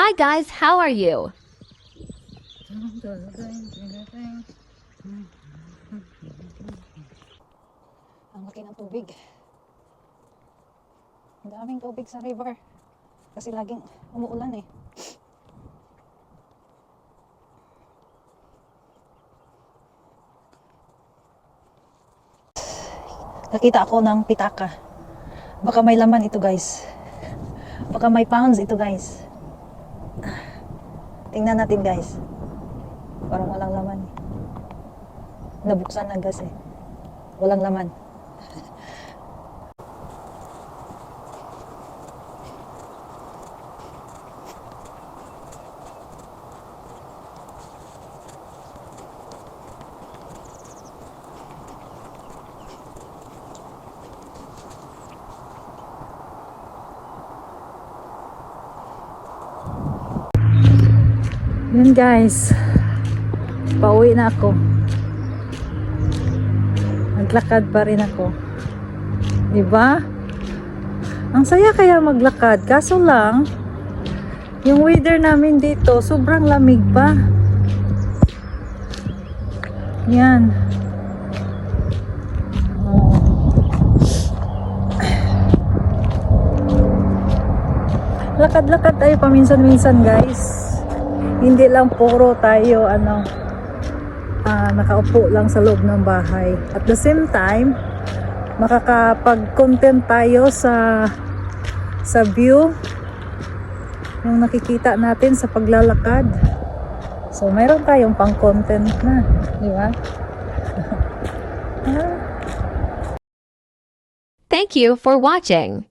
Hi guys, how are you? Ang laki ng tubig. Ang daming tubig sa river. Kasi laging umuulan eh. Nakita ako ng pitaka. Baka may laman ito guys. Baka may pounds ito guys. Tingnan natin guys. Parang walang laman. Nabuksan na gas eh. Walang laman. Yun guys, pauwi na ako. Naglakad pa rin ako, diba? Ang saya kaya maglakad, kaso lang yung weather namin dito sobrang lamig pa. Yan. Lakad-lakad tayo paminsan-minsan guys. Hindi lang puro tayo nakaupo lang sa loob ng bahay. At the same time, makakapag-content tayo sa view yung nakikita natin sa paglalakad. So, mayroon tayong pang-content na, di ba? Thank you for watching.